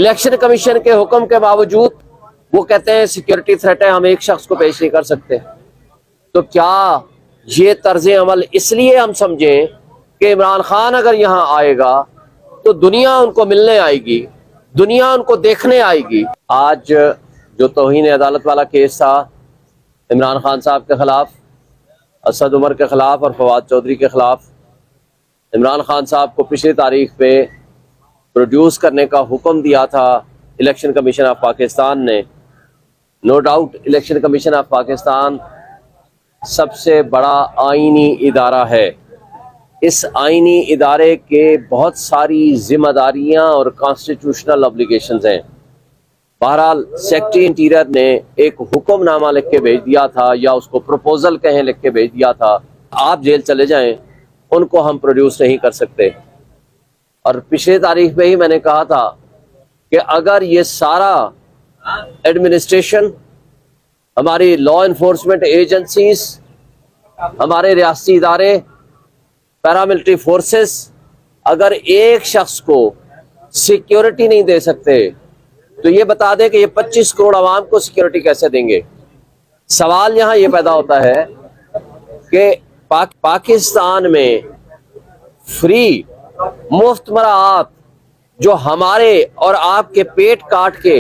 Election commission के हुक्म के बावजूद वो कहते हैं सिक्योरिटी थ्रेट है, हम एक शख्स को पेश नहीं कर सकते। तो क्या ये तर्ज अमल इसलिए हम समझें कि इमरान खान अगर यहाँ आएगा तो दुनिया उनको मिलने आएगी, दुनिया उनको देखने आएगी? आज जो तौहीन अदालत वाला केस था इमरान खान साहब के खिलाफ, असद उमर के खिलाफ और फवाद चौधरी के खिलाफ, इमरान खान साहब को पिछली तारीख पे प्रोड्यूस करने का हुक्म दिया था इलेक्शन कमीशन ऑफ पाकिस्तान ने। No doubt election commission of Pakistan सबसे बड़ा आईनी इदारा है। इस आईनी इदारे के बहुत सारी जिम्मेदारियां और कॉन्स्टिट्यूशनल ऑब्लिगेशंस हैं। बहरहाल सेक्रेटरी इंटीरियर ने एक हुक्मनामा लिख के भेज दिया था, या उसको प्रपोजल कहें लिख के भेज दिया था, आप जेल चले जाएं, उनको हम प्रोड्यूस नहीं कर सकते। और पिछले तारीख में ही मैंने कहा था कि अगर ये सारा एडमिनिस्ट्रेशन, हमारी लॉ इन्फोर्समेंट एजेंसीज, हमारे रियासती इदारे, पैरामिलिट्री फोर्सेस अगर एक शख्स को सिक्योरिटी नहीं दे सकते तो ये बता दें कि ये 25 करोड़ आवाम को सिक्योरिटी कैसे देंगे। सवाल यहाँ ये पैदा होता है कि पाकिस्तान में फ्री मुफ्त मराआत जो हमारे और आपके पेट काट के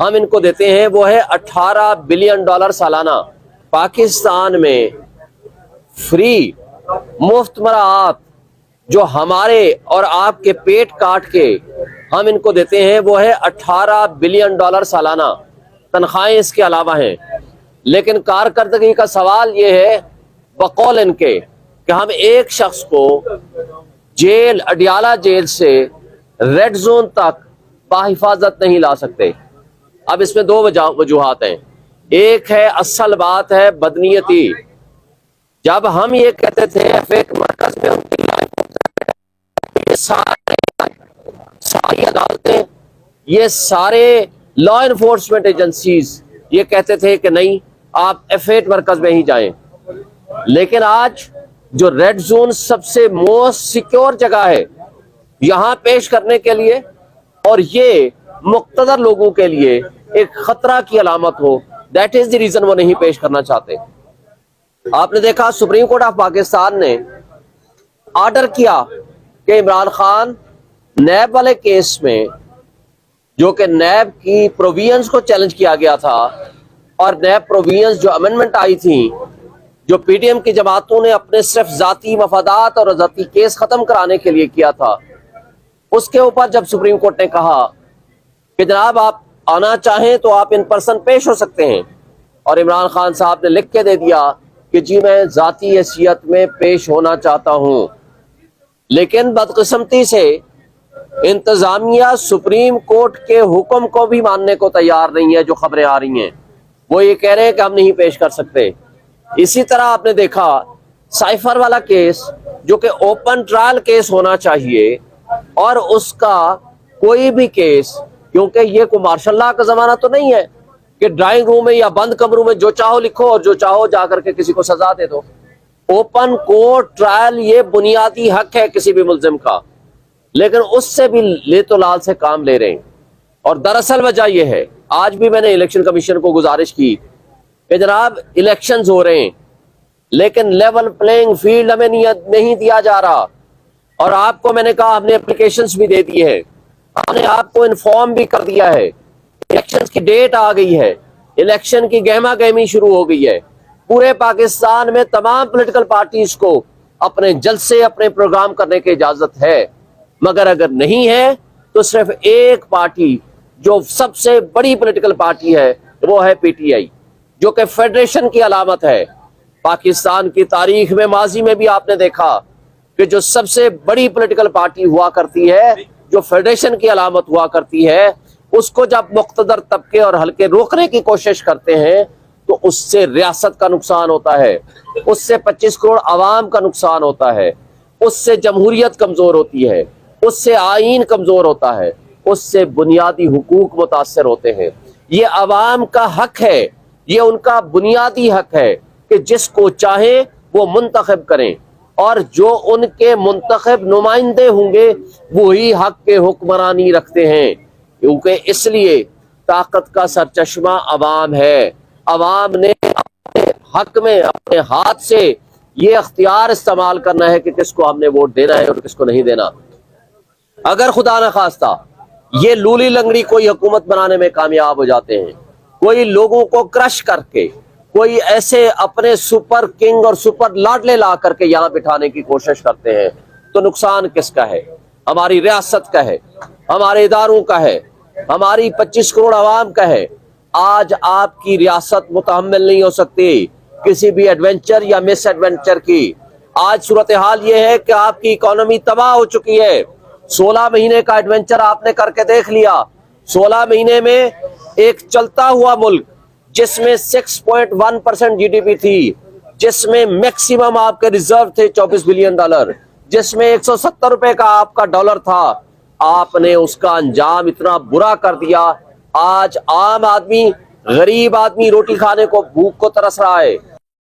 हम इनको देते हैं वो है $18 बिलियन सालाना। पाकिस्तान में फ्री मुफ्त मराआत जो हमारे और आपके पेट काट के हम इनको देते हैं वो है $18 बिलियन सालाना। तनख्वाहें इसके अलावा हैं। लेकिन कारकर्दगी का सवाल ये है बकौल इनके कि हम एक शख्स को जेल, अडियाला जेल से रेड जोन तक बाहिफाजत नहीं ला सकते। अब इसमें दो वजूहात हैं। एक है, असल बात है बदनीयती। जब हम ये कहते थे एफएक मरकज में उनकी ये सारी अदालतें, ये सारे लॉ इन्फोर्समेंट एजेंसीज ये कहते थे कि नहीं, आप एफएक मरकज में ही जाएं। लेकिन आज जो रेड जोन सबसे मोस्ट सिक्योर जगह है यहां पेश करने के लिए, और ये मुक्तदर लोगों के लिए एक खतरा की अलामत हो, दैट इज द रीजन वो नहीं पेश करना चाहते। आपने देखा सुप्रीम कोर्ट ऑफ पाकिस्तान ने ऑर्डर किया कि इमरान खान नैब वाले केस में, जो कि नैब की प्रोविजंस को चैलेंज किया गया था, और नैब प्रोविजंस जो अमेंडमेंट आई थी, जो पीडीएम की जमातों ने अपने सिर्फ जाती मफादात और जाती केस खत्म कराने के लिए किया था, उसके ऊपर जब सुप्रीम कोर्ट ने कहा कि जनाब आप आना चाहें तो आप इन पर्सन पेश हो सकते हैं, और इमरान खान साहब ने लिख के दे दिया कि जी मैं जाती हैसियत में पेश होना चाहता हूं। लेकिन बदकिस्मती से इंतजामिया सुप्रीम कोर्ट के हुक्म को भी मानने को तैयार नहीं है। जो खबरें आ रही हैं वो ये कह रहे हैं कि हम नहीं पेश कर सकते। इसी तरह आपने देखा साइफर वाला केस, जो कि ओपन ट्रायल केस होना चाहिए, और उसका कोई भी केस, क्योंकि ये कोई मार्शल लॉ का जमाना तो नहीं है कि ड्राइंग रूम में या बंद कमरों में जो चाहो लिखो और जो चाहो जाकर के किसी को सजा दे दो। ओपन कोर्ट ट्रायल ये बुनियादी हक है किसी भी मुल्जिम का, लेकिन उससे भी ले तो लाल से काम ले रहे हैं। और दरअसल वजह यह है, आज भी मैंने इलेक्शन कमीशन को गुजारिश की कि जनाब इलेक्शंस हो रहे हैं लेकिन लेवल प्लेइंग फील्ड हमें नहीं दिया जा रहा। और आपको मैंने कहा हमने एप्लीकेशंस भी दे दी है, हमने आपको इन्फॉर्म भी कर दिया है, इलेक्शंस की डेट आ गई है, इलेक्शन की गहमा गहमी शुरू हो गई है। पूरे पाकिस्तान में तमाम पॉलिटिकल पार्टीज को अपने जलसे, अपने प्रोग्राम करने की इजाजत है, मगर अगर नहीं है तो सिर्फ एक पार्टी जो सबसे बड़ी पॉलिटिकल पार्टी है वो है पीटीआई, जो कि फेडरेशन की अलामत है। पाकिस्तान की तारीख में माजी में भी आपने देखा कि जो सबसे बड़ी पॉलिटिकल पार्टी हुआ करती है, जो फेडरेशन की अलामत हुआ करती है, उसको जब मुख्तदर तबके और हल्के रोकने की कोशिश करते हैं तो उससे रियासत का नुकसान होता है, उससे 25 करोड़ आवाम का नुकसान होता है, उससे जमहूरियत कमजोर होती है, उससे आईन कमजोर होता है, उससे बुनियादी हुकूक मुतासर होते हैं। ये आवाम का हक है, ये उनका बुनियादी हक है कि जिसको चाहे वो मुंतखब करें, और जो उनके मुंतखब नुमाइंदे होंगे वही हक के हुक्मरानी रखते हैं। کیونکہ اس لیے طاقت کا سرچشمہ عوام ہے. عوام نے اپنے حق میں اپنے ہاتھ سے یہ اختیار استعمال کرنا ہے کہ کس کو ہم نے ووٹ دینا ہے اور کس کو نہیں دینا. اگر خدا نخواستہ یہ لولی لنگڑی کوئی حکومت بنانے میں کامیاب ہو جاتے ہیں, کوئی لوگوں کو کرش کر کے, کوئی ایسے اپنے سپر کنگ اور سپر لاڈلے لا کر کے یہاں بٹھانے کی کوشش کرتے ہیں, تو نقصان کس کا ہے؟ ہماری ریاست کا ہے, ہمارے اداروں کا ہے, ہماری 25 کروڑ عوام کا ہے. آج آپ کی ریاست متحمل نہیں ہو سکتی کسی بھی ایڈونچر یا مس ایڈونچر کی. آج صورتحال یہ ہے کہ آپ کی اکانومی تباہ ہو چکی ہے. 16 مہینے کا ایڈونچر آپ نے کر کے دیکھ لیا. 16 مہینے میں ایک چلتا ہوا ملک جس میں 6.1% جی ڈی پی تھی, جس میں میکسیمم آپ کے ریزرو تھے $24 بلین, جس میں 170 روپے کا آپ کا ڈالر تھا, آپ نے اس کا انجام اتنا برا کر دیا. آج عام آدمی, غریب آدمی روٹی کھانے کو بھوک کو ترس رہا ہے.